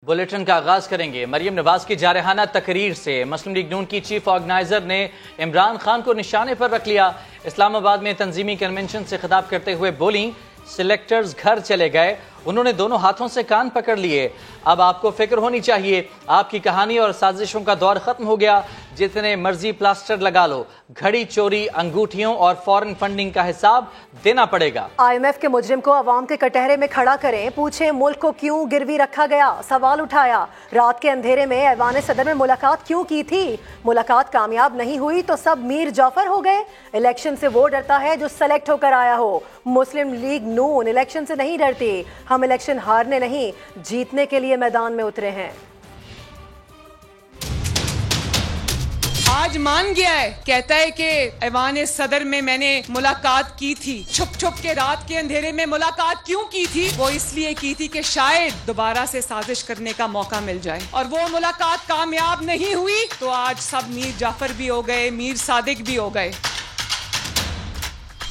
Bulletin کا آغاز کریں گے مریم نواز کی جارحانہ تقریر سے۔ مسلم لیگ نون کی چیف آرگنائزر نے عمران خان کو نشانے پر رکھ لیا۔ اسلام آباد میں تنظیمی کنونشن سے خطاب کرتے ہوئے بولیں، سلیکٹرز گھر چلے گئے، انہوں نے دونوں ہاتھوں سے کان پکڑ لیے۔ اب آپ کو فکر ہونی چاہیے، آپ کی کہانی اور سازشوں کا دور ختم ہو گیا۔ جتنے مرضی پلاسٹر لگا لو، گھڑی چوری، انگوٹھیوں اور فورن فنڈنگ کا حساب دینا پڑے گا۔ IMF کے مجرم کو عوام کے کٹہرے میں کھڑا کریں، پوچھیں ملک کو کیوں گروی رکھا گیا۔ سوال اٹھایا، رات کے اندھیرے میں ایوان صدر میں ملاقات کیوں کی تھی؟ ملاقات کامیاب نہیں ہوئی تو سب میر جعفر ہو گئے۔ الیکشن سے وہ ڈرتا ہے جو سلیکٹ ہو کر آیا ہو۔ مسلم لیگ نون الیکشن سے نہیں ڈرتی، ہم الیکشن ہارنے نہیں جیتنے کے لیے میدان میں اترے ہیں۔ آج مان گیا ہے، کہتا ہے کہ ایوان صدر میں نے ملاقات کی تھی۔ چھپ چھپ کے رات کے اندھیرے میں ملاقات کیوں کی تھی؟ وہ اس لیے کی تھی کہ شاید دوبارہ سے سازش کرنے کا موقع مل جائے، اور وہ ملاقات کامیاب نہیں ہوئی تو آج سب میر جعفر بھی ہو گئے، میر صادق بھی ہو گئے۔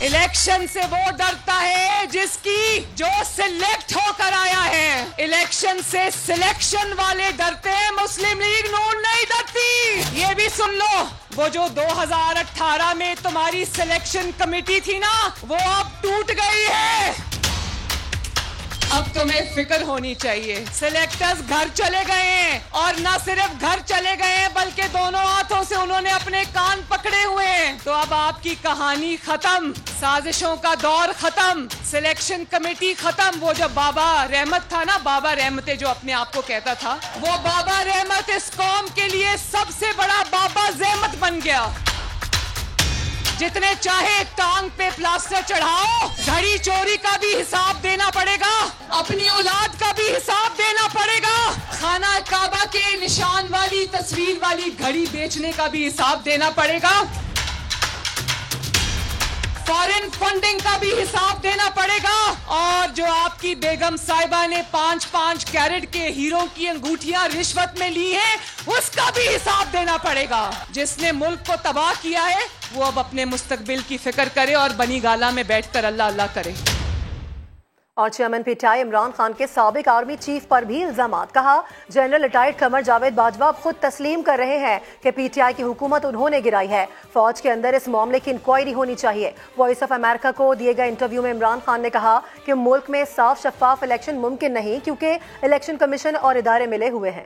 الیکشن سے وہ ڈرتا ہے جس کی جو سلیکٹ ہو کر آیا ہے۔ الیکشن سے سلیکشن والے ڈرتے ہیں، مسلم لیگ نون نہیں ڈرتی۔ یہ بھی سن لو، وہ جو 2018 میں تمہاری سلیکشن کمیٹی تھی نا، وہ اب ٹوٹ گئی ہے۔ اب تمہیں فکر ہونی چاہیے، سلیکٹرز گھر چلے گئے ہیں، اور نہ صرف گھر چلے گئے ہیں بلکہ دونوں ہاتھوں سے انہوں نے اپنے کان پکڑے ہوئے ہیں۔ تو اب آپ کی کہانی ختم، سازشوں کا دور ختم، سلیکشن کمیٹی ختم۔ وہ جو بابا رحمت تھا نا، بابا رحمت جو اپنے آپ کو کہتا تھا، وہ بابا رحمت اس قوم کے لیے سب سے بڑا بابا زحمت بن گیا۔ جتنے چاہے ٹانگ پہ پلاسٹر چڑھاؤ، گھڑی چوری کا بھی حساب دینا پڑے گا، اپنی اولاد کا بھی حساب دینا پڑے گا، خانہ کعبہ کے نشان والی تصویر والی گھڑی بیچنے کا بھی حساب دینا پڑے گا، فارن فنڈنگ کا بھی حساب دینا پڑے گا، اور جو آپ کی بیگم صاحبہ نے 5 کیرٹ کے ہیروں کی انگوٹھیاں رشوت میں لی ہیں، اس کا بھی حساب دینا پڑے گا۔ جس نے ملک کو تباہ کیا ہے وہ اب اپنے مستقبل کی فکر کرے اور بنی گالا میں بیٹھ کر اللہ اللہ کرے۔ اور chairman P T I Imran Khan کے سابق آرمی چیف پر بھی الزامات۔ کہا، جنرل ریٹائرڈ قمر جاوید باجوہ خود تسلیم کر رہے ہیں کہ پی ٹی آئی کی حکومت انہوں نے گرائی ہے۔ فوج کے اندر اس معاملے کی انکوائری ہونی چاہیے۔ وائس آف امریکہ کو دیے گئے انٹرویو میں عمران خان نے کہا کہ ملک میں صاف شفاف الیکشن ممکن نہیں کیونکہ الیکشن کمیشن اور ادارے ملے ہوئے ہیں۔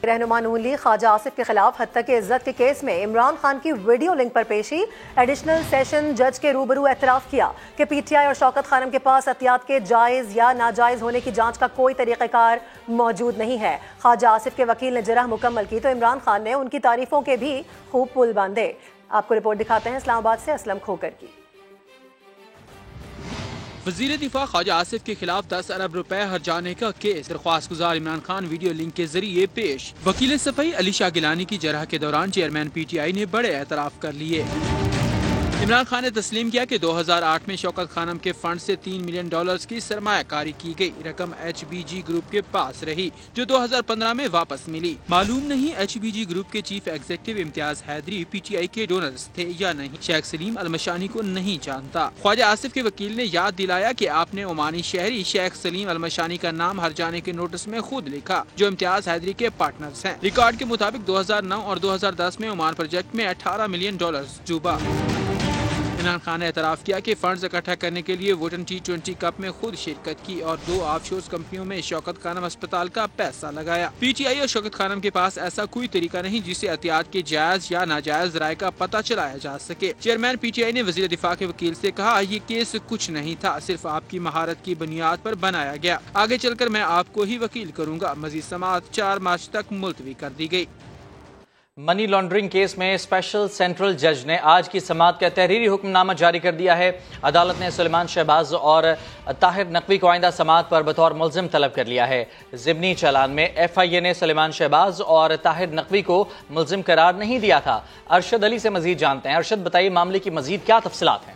رہنما نون لیگ خواجہ آصف کے خلاف حتیٰ کہ عزت کے کیس میں عمران خان کی ویڈیو لنک پر پیشی۔ ایڈیشنل سیشن جج کے روبرو اعتراف کیا کہ پی ٹی آئی اور شوکت خانم کے پاس عطیات کے جائز یا ناجائز ہونے کی جانچ کا کوئی طریقہ کار موجود نہیں ہے۔ خواجہ آصف کے وکیل نے جرح مکمل کی تو عمران خان نے ان کی تعریفوں کے بھی خوب پل باندھے۔ آپ کو رپورٹ دکھاتے ہیں اسلام آباد سے اسلم کھوکر کی۔ وزیر دفاع خواجہ آصف کے خلاف 10 ارب روپے ہرجانے کا کیس، درخواست گزار عمران خان ویڈیو لنک کے ذریعے پیش۔ وکیل صفائی علی شاہ گیلانی کی جرح کے دوران چیئرمین پی ٹی آئی نے بڑے اعتراف کر لیے۔ عمران خان نے تسلیم کیا کہ 2008 میں شوکت خانم کے فنڈ سے $3 ملین کی سرمایہ کاری کی گئی، رقم ایچ بی جی گروپ کے پاس رہی جو 2015 میں واپس ملی۔ معلوم نہیں ایچ بی جی گروپ کے chief executive Imtiaz Haidari P T I کے ڈونرز تھے یا نہیں، شیخ سلیم المشانی کو نہیں جانتا۔ خواجہ آصف کے وکیل نے یاد دلایا کہ آپ نے عمانی شہری شیخ سلیم المشانی کا نام ہرجانے کے نوٹس میں خود لکھا جو امتیاز حیدری کے پارٹنرز ہیں۔ ریکارڈ کے مطابق 2009 اور 2010 میں عمان پروجیکٹ میں $18 ملین ڈوبا۔ عمران خان نے اعتراف کیا کہ فنڈز اکٹھا کرنے کے لیے ووٹن T20 کپ میں خود شرکت کی اور 2 آف شور کمپنیوں میں شوکت خانم اسپتال کا پیسہ لگایا۔ پی ٹی آئی اور شوکت خانم کے پاس ایسا کوئی طریقہ نہیں جس سے عطیات کے جائز یا ناجائز ذرائع کا پتہ چلایا جا سکے۔ چیئرمین پی ٹی آئی نے وزیر دفاع کے وکیل سے کہا، یہ کیس کچھ نہیں تھا، صرف آپ کی مہارت کی بنیاد پر بنایا گیا، آگے چل کر میں آپ کو ہی وکیل کروں گا۔ مزید سماعت 4 مارچ تک ملتوی کر دی گئی۔ منی لانڈرنگ کیس میں اسپیشل سینٹرل جج نے آج کی سماعت کا تحریری حکم نامہ جاری کر دیا ہے۔ عدالت نے سلیمان شہباز اور طاہر نقوی کو آئندہ سماعت پر بطور ملزم طلب کر لیا ہے۔ ضمنی چالان میں ایف آئی اے نے سلیمان شہباز اور طاہر نقوی کو ملزم قرار نہیں دیا تھا۔ ارشد علی سے مزید جانتے ہیں۔ ارشد، بتائیے معاملے کی مزید کیا تفصیلات ہیں؟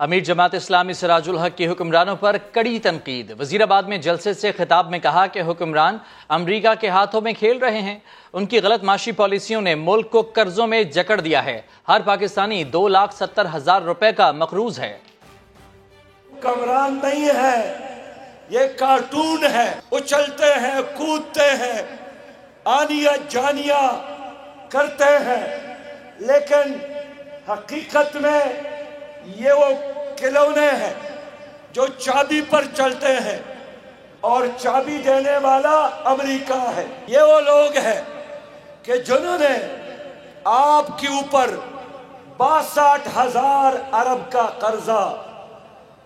امیر جماعت اسلامی سراج الحق کی حکمرانوں پر کڑی تنقید۔ وزیر آباد میں جلسے سے خطاب میں کہا کہ حکمران امریکہ کے ہاتھوں میں کھیل رہے ہیں، ان کی غلط معاشی پالیسیوں نے ملک کو قرضوں میں جکڑ دیا ہے، ہر پاکستانی 2,70,000 روپے کا مقروض ہے۔ حکمران نہیں ہے، یہ کارٹون ہے، اچھلتے ہیں، کودتے ہیں، آنیا جانیا کرتے ہیں، لیکن حقیقت میں یہ وہ کھلونے ہیں جو چابی پر چلتے ہیں اور چابی دینے والا امریکہ ہے۔ یہ وہ لوگ ہیں کہ جنہوں نے آپ کے اوپر 62,000 ارب کا قرضہ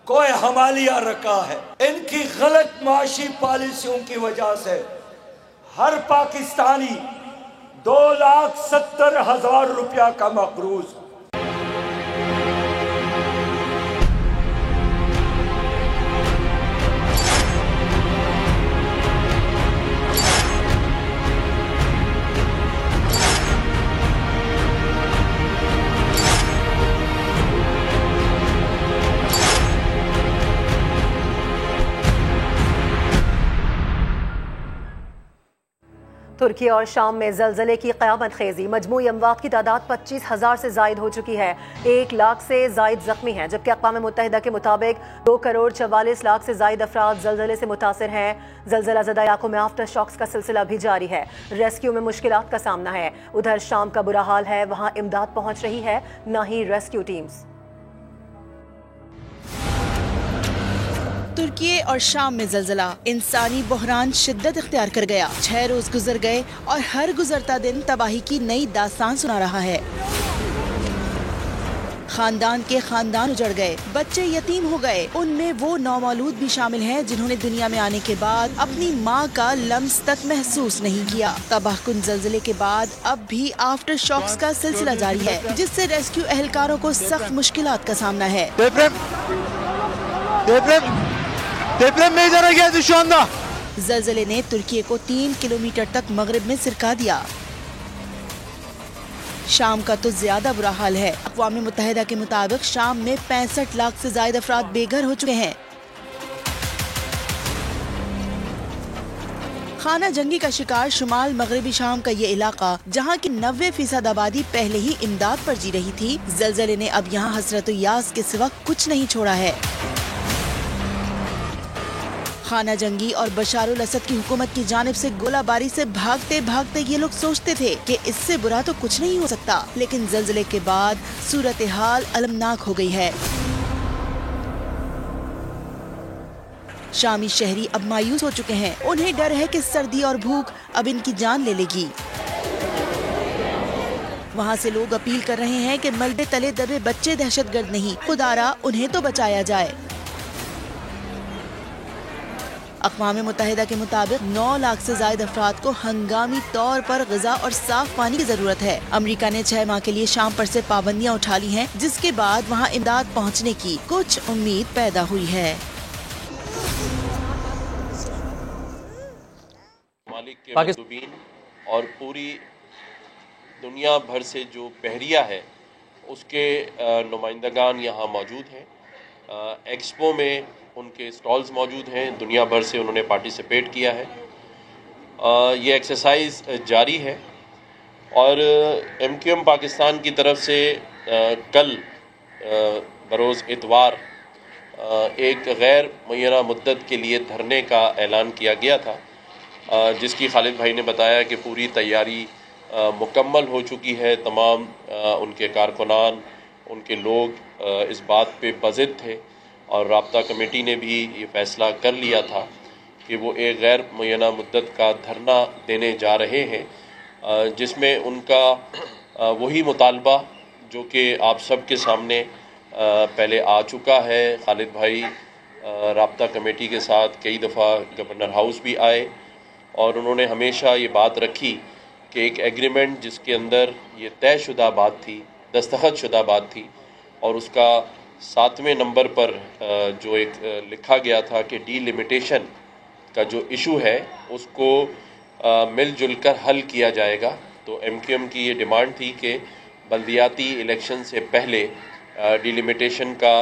کوئی حوالیہ رکھا ہے۔ ان کی غلط معاشی پالیسیوں کی وجہ سے ہر پاکستانی 2,70,000 روپیہ کا مقروض۔ ترکی اور شام میں زلزلے کی قیامت خیزی، مجموعی اموات کی تعداد 25,000 سے زائد ہو چکی ہے، 1 لاکھ سے زائد زخمی ہیں، جبکہ اقوام متحدہ کے مطابق 2,44,00,000 سے زائد افراد زلزلے سے متاثر ہیں۔ زلزلہ زدہ علاقوں میں آفٹر شاکس کا سلسلہ بھی جاری ہے، ریسکیو میں مشکلات کا سامنا ہے۔ ادھر شام کا برا حال ہے، وہاں امداد پہنچ رہی ہے، نہ ہی ریسکیو ٹیمز۔ ترکی اور شام میں زلزلہ، انسانی بحران شدت اختیار کر گیا، 6 روز گزر گئے اور ہر گزرتا دن تباہی کی نئی داستان سنا رہا ہے۔ خاندان کے خاندان اجڑ گئے، بچے یتیم ہو گئے، ان میں وہ نومولود بھی شامل ہیں جنہوں نے دنیا میں آنے کے بعد اپنی ماں کا لمس تک محسوس نہیں کیا۔ تباہ کن زلزلے کے بعد اب بھی آفٹر شاکس کا سلسلہ جاری ہے، جس سے ریسکیو اہلکاروں کو سخت مشکلات کا سامنا ہے۔ زلزلے نے ترکی کو 3 کلومیٹر تک مغرب میں سرکا دیا۔ شام کا تو زیادہ برا حال ہے، اقوام متحدہ کے مطابق شام میں 65 لاکھ سے زائد افراد بے گھر ہو چکے ہیں۔ خانہ جنگی کا شکار شمال مغربی شام کا یہ علاقہ، جہاں کی 90% آبادی پہلے ہی امداد پر جی رہی تھی، زلزلے نے اب یہاں حسرت و یاس کے سوا کچھ نہیں چھوڑا ہے۔ خانہ جنگی اور بشار الاسد کی حکومت کی جانب سے گولہ باری سے بھاگتے بھاگتے یہ لوگ سوچتے تھے کہ اس سے برا تو کچھ نہیں ہو سکتا، لیکن زلزلے کے بعد صورتحال المناک ہو گئی ہے۔ شامی شہری اب مایوس ہو چکے ہیں، انہیں ڈر ہے کہ سردی اور بھوک اب ان کی جان لے لے گی۔ وہاں سے لوگ اپیل کر رہے ہیں کہ ملبے تلے دبے بچے دہشت گرد نہیں، خدارا انہیں تو بچایا جائے۔ اقوام متحدہ کے مطابق 9 لاکھ سے زائد افراد کو ہنگامی طور پر غذا اور صاف پانی کی ضرورت ہے۔ امریکہ نے 6 ماہ کے لیے شام پر سے پابندیاں اٹھا لی ہیں، جس کے بعد وہاں امداد پہنچنے کی کچھ امید پیدا ہوئی ہے۔ ممالک کے مندوبین اور پوری دنیا بھر سے جو بحریہ ہے اس کے نمائندگان یہاں موجود ہیں۔ ایکسپو میں ان کے سٹالز موجود ہیں، دنیا بھر سے انہوں نے پارٹیسپیٹ کیا ہے۔ یہ ایکسرسائز جاری ہے اور MQM پاکستان کی طرف سے کل بروز اتوار ایک غیر معینہ مدت کے لیے دھرنے کا اعلان کیا گیا تھا، جس کی خالد بھائی نے بتایا کہ پوری تیاری مکمل ہو چکی ہے۔ تمام ان کے کارکنان، ان کے لوگ اس بات پہ بضد تھے اور رابطہ کمیٹی نے بھی یہ فیصلہ کر لیا تھا کہ وہ ایک غیر معینہ مدت کا دھرنا دینے جا رہے ہیں، جس میں ان کا وہی مطالبہ جو کہ آپ سب کے سامنے پہلے آ چکا ہے۔ خالد بھائی رابطہ کمیٹی کے ساتھ کئی دفعہ گورنر ہاؤس بھی آئے اور انہوں نے ہمیشہ یہ بات رکھی کہ ایک ایگریمنٹ جس کے اندر یہ طے شدہ بات تھی، دستخط شدہ بات تھی، اور اس کا 7ویں نمبر پر جو ایک لکھا گیا تھا کہ ڈی لمیٹیشن کا جو ایشو ہے اس کو مل جل کر حل کیا جائے گا۔ تو MQM کی یہ ڈیمانڈ تھی کہ بلدیاتی الیکشن سے پہلے ڈی لمیٹیشن کا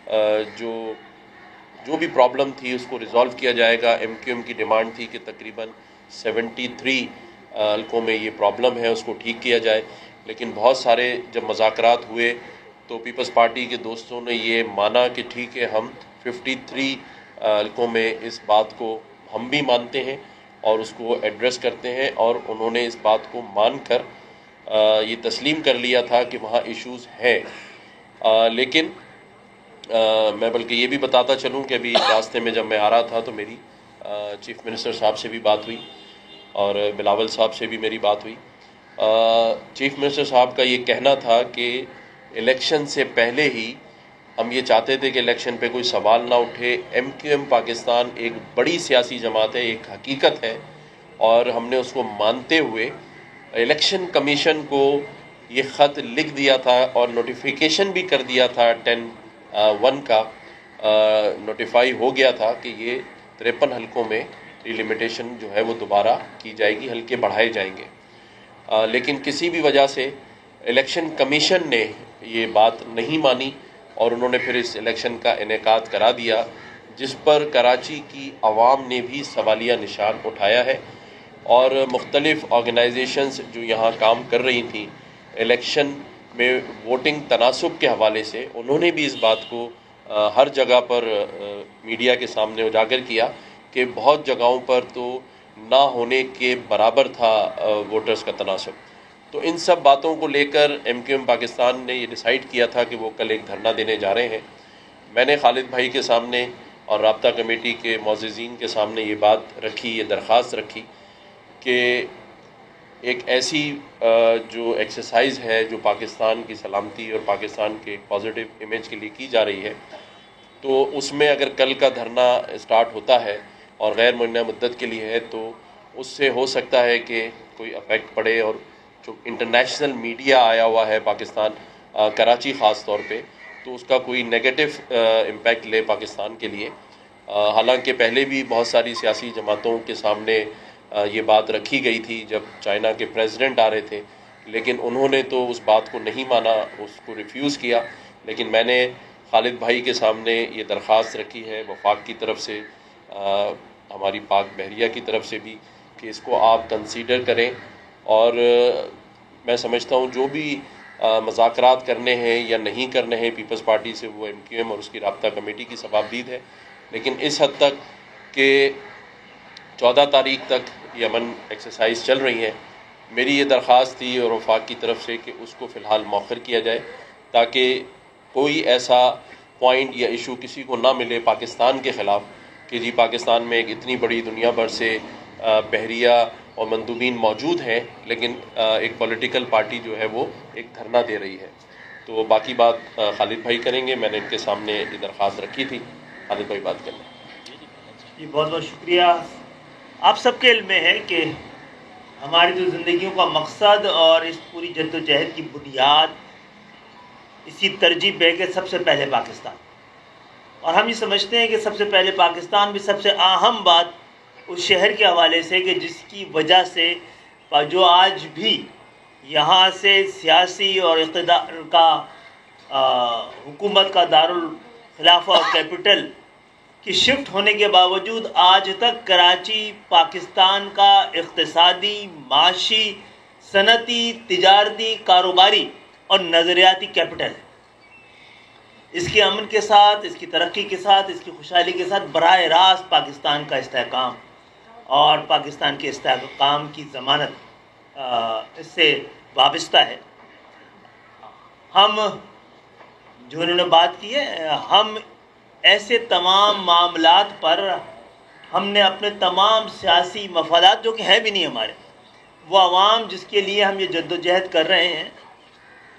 جو بھی پرابلم تھی اس کو ریزالو کیا جائے گا۔ MQM کی ڈیمانڈ تھی کہ تقریباً 73 حلقوں میں یہ پرابلم ہے اس کو ٹھیک کیا جائے، لیکن بہت سارے جب مذاکرات ہوئے تو پیپلز پارٹی کے دوستوں نے یہ مانا کہ ٹھیک ہے ہم 53 حلقوں میں اس بات کو ہم بھی مانتے ہیں اور اس کو ایڈریس کرتے ہیں، اور انہوں نے اس بات کو مان کر یہ تسلیم کر لیا تھا کہ وہاں ایشوز ہیں۔ لیکن میں بلکہ یہ بھی بتاتا چلوں کہ ابھی راستے میں جب میں آ رہا تھا تو میری چیف منسٹر صاحب سے بھی بات ہوئی اور بلاول صاحب سے بھی میری بات ہوئی۔ چیف منسٹر صاحب کا یہ کہنا تھا کہ الیکشن سے پہلے ہی ہم یہ چاہتے تھے کہ الیکشن پہ کوئی سوال نہ اٹھے۔ MQM پاکستان ایک بڑی سیاسی جماعت ہے، ایک حقیقت ہے، اور ہم نے اس کو مانتے ہوئے الیکشن کمیشن کو یہ خط لکھ دیا تھا اور نوٹیفیکیشن بھی کر دیا تھا 10/1 کا نوٹیفائی ہو گیا تھا کہ یہ 53 حلقوں میں ریلیمیٹیشن جو ہے وہ دوبارہ کی جائے گی، حلقے بڑھائے جائیں گے۔ لیکن کسی بھی وجہ سے الیکشن کمیشن نے یہ بات نہیں مانی اور انہوں نے پھر اس الیکشن کا انعقاد کرا دیا، جس پر کراچی کی عوام نے بھی سوالیہ نشان اٹھایا ہے، اور مختلف آرگنائزیشنز جو یہاں کام کر رہی تھیں الیکشن میں ووٹنگ تناسب کے حوالے سے، انہوں نے بھی اس بات کو ہر جگہ پر میڈیا کے سامنے اجاگر کیا کہ بہت جگہوں پر تو نہ ہونے کے برابر تھا ووٹرز کا تناسب۔ تو ان سب باتوں کو لے کر MQM پاکستان نے یہ ڈیسائیڈ کیا تھا کہ وہ کل ایک دھرنا دینے جا رہے ہیں۔ میں نے خالد بھائی کے سامنے اور رابطہ کمیٹی کے معززین کے سامنے یہ بات رکھی، یہ درخواست رکھی کہ ایک ایسی جو ایکسرسائز ہے جو پاکستان کی سلامتی اور پاکستان کے ایک پازیٹیو امیج کے لیے کی جا رہی ہے، تو اس میں اگر کل کا دھرنا اسٹارٹ ہوتا ہے اور غیر معینہ مدت کے لیے ہے تو اس سے ہو سکتا ہے کہ کوئی افیکٹ پڑے، اور جو انٹرنیشنل میڈیا آیا ہوا ہے پاکستان، کراچی خاص طور پہ، تو اس کا کوئی نیگیٹو امپیکٹ لے پاکستان کے لیے۔ حالانکہ پہلے بھی بہت ساری سیاسی جماعتوں کے سامنے یہ بات رکھی گئی تھی جب چائنا کے پریزیڈنٹ آ رہے تھے، لیکن انہوں نے تو اس بات کو نہیں مانا، اس کو ریفیوز کیا۔ لیکن میں نے خالد بھائی کے سامنے یہ درخواست رکھی ہے وفاق کی طرف سے، ہماری پاک بحریہ کی طرف سے بھی، کہ اس کو آپ کنسیڈر کریں، اور میں سمجھتا ہوں جو بھی مذاکرات کرنے ہیں یا نہیں کرنے ہیں پیپلز پارٹی سے، وہ MQM اور اس کی رابطہ کمیٹی کی صوابدید ہے، لیکن اس حد تک کہ 14 تاریخ تک یہ امن ایکسرسائز چل رہی ہیں، میری یہ درخواست تھی اور وفاق کی طرف سے کہ اس کو فی الحال مؤخر کیا جائے، تاکہ کوئی ایسا پوائنٹ یا ایشو کسی کو نہ ملے پاکستان کے خلاف کہ جی پاکستان میں ایک اتنی بڑی دنیا بھر سے بحریہ اور مندوبین موجود ہیں، لیکن ایک پولیٹیکل پارٹی جو ہے وہ ایک دھرنا دے رہی ہے۔ تو باقی بات خالد بھائی کریں گے، میں نے ان کے سامنے یہ درخواست رکھی تھی، خالد بھائی بات کریں۔ جی بہت بہت شکریہ۔ آپ سب کے علم میں ہے کہ ہماری جو زندگیوں کا مقصد اور اس پوری جد و جہد کی بنیاد اسی ترجیح ہے کہ سب سے پہلے پاکستان، اور ہم یہ سمجھتے ہیں کہ سب سے پہلے پاکستان بھی سب سے اہم بات اس شہر کے حوالے سے کہ جس کی وجہ سے جو آج بھی یہاں سے سیاسی اور اقتدار کا حکومت کا دارالخلافہ اور کیپٹل کی شفٹ ہونے کے باوجود آج تک کراچی پاکستان کا اقتصادی، معاشی، صنعتی، تجارتی، کاروباری اور نظریاتی کیپٹل ہے۔ اس کے امن کے ساتھ، اس کی ترقی کے ساتھ، اس کی خوشحالی کے ساتھ براہ راست پاکستان کا استحکام اور پاکستان کے استحکام کی ضمانت اس سے وابستہ ہے۔ ہم جو انہوں نے بات کی ہے، ہم ایسے تمام معاملات پر ہم نے اپنے تمام سیاسی مفادات جو کہ ہیں بھی نہیں ہمارے، وہ عوام جس کے لیے ہم یہ جد و جہد کر رہے ہیں،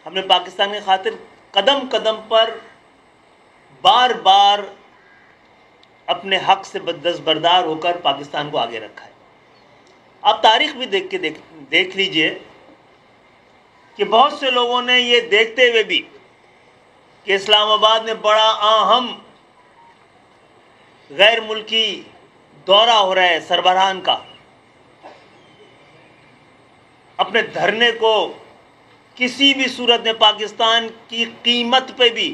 ہم نے پاکستان کی خاطر قدم قدم پر بار بار اپنے حق سے دستبردار ہو کر پاکستان کو آگے رکھا ہے۔ آپ تاریخ بھی دیکھ لیجئے کہ بہت سے لوگوں نے یہ دیکھتے ہوئے بھی کہ اسلام آباد میں بڑا اہم غیر ملکی دورہ ہو رہا ہے سربراہان کا، اپنے دھرنے کو کسی بھی صورت میں پاکستان کی قیمت پہ بھی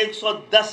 110